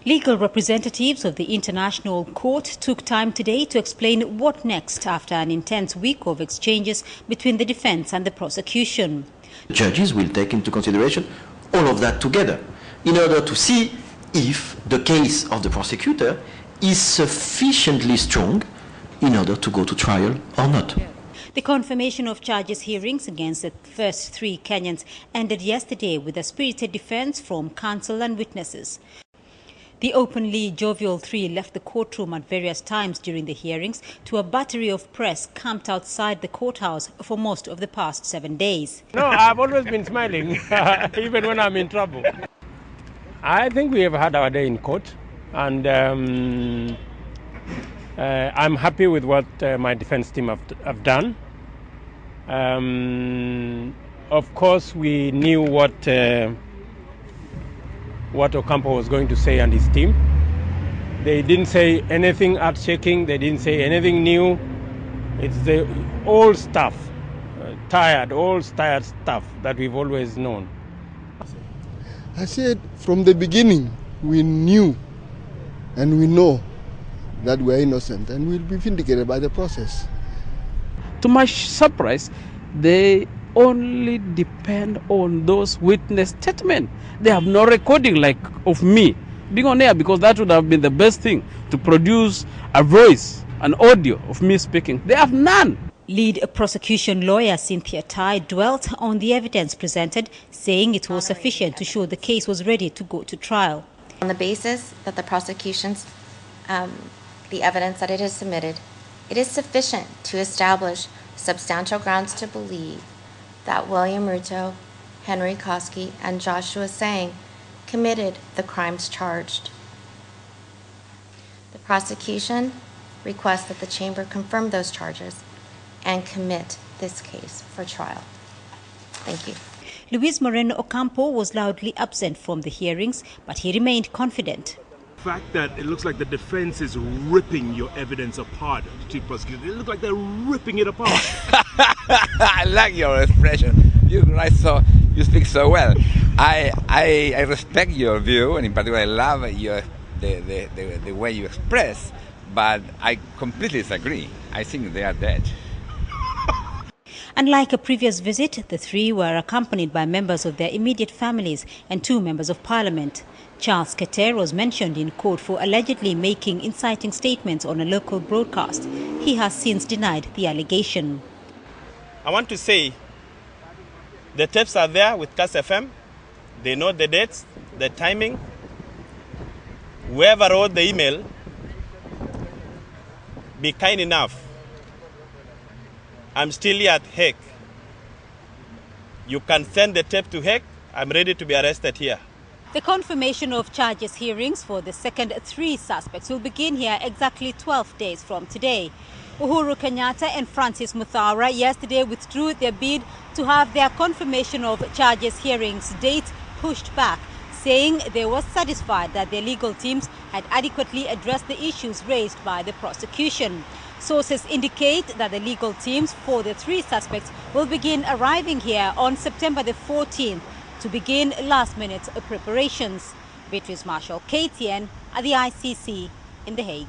Legal representatives of the International Court took time today to explain what next after an intense week of exchanges between the defense and the prosecution. Judges will take into consideration all of that together in order to see if the case of the prosecutor is sufficiently strong in order to go to trial or not. The confirmation of charges hearings against the first three Kenyans ended yesterday with a spirited defense from counsel and witnesses. The openly jovial three left the courtroom at various times during the hearings to a battery of press camped outside the courthouse for most of the past 7 days. No, I've always been smiling, even when I'm in trouble. I think we have had our day in court, and I'm happy with what my defense team have done. Of course, we knew what Ocampo was going to say and his team. They didn't say anything earth-shaking, they didn't say anything new. It's the old stuff, tired stuff that we've always known. I said from the beginning, we knew and we know that we're innocent and we'll be vindicated by the process. To my surprise, they only depend on those witness statements. They have no recording like of me being on air, because that would have been the best thing, to produce a voice, an audio of me speaking. They have none. Lead prosecution lawyer Cynthia Tai dwelt on the evidence presented, saying it was sufficient to show the case was ready to go to trial. On the basis that the prosecution's, the evidence that it has submitted, it is sufficient to establish substantial grounds to believe that William Ruto, Henry Koski, and Joshua Sang committed the crimes charged. The prosecution requests that the chamber confirm those charges and commit this case for trial. Thank you. Luis Moreno Ocampo was loudly absent from the hearings, but he remained confident. The fact that it looks like the defense is ripping your evidence apart, the chief prosecutor, it looks like they're ripping it apart. I like your expression. You speak so well. I respect your view, and in particular I love the way you express, but I completely disagree. I think they are dead. Unlike a previous visit, the three were accompanied by members of their immediate families and 2 members of parliament. Charles Keter was mentioned in court for allegedly making inciting statements on a local broadcast. He has since denied the allegation. I want to say the tapes are there with CAS FM. They know the dates, the timing. Whoever wrote the email, be kind enough. I'm still here at Hague. You can send the tape to Hague. I'm ready to be arrested here. The confirmation of charges hearings for the second 3 suspects will begin here exactly 12 days from today. Uhuru Kenyatta and Francis Muthaura yesterday withdrew their bid to have their confirmation of charges hearings date pushed back, saying they were satisfied that their legal teams had adequately addressed the issues raised by the prosecution. Sources indicate that the legal teams for the 3 suspects will begin arriving here on September the 14th to begin last-minute preparations. Beatrice Marshall, KTN at the ICC in The Hague.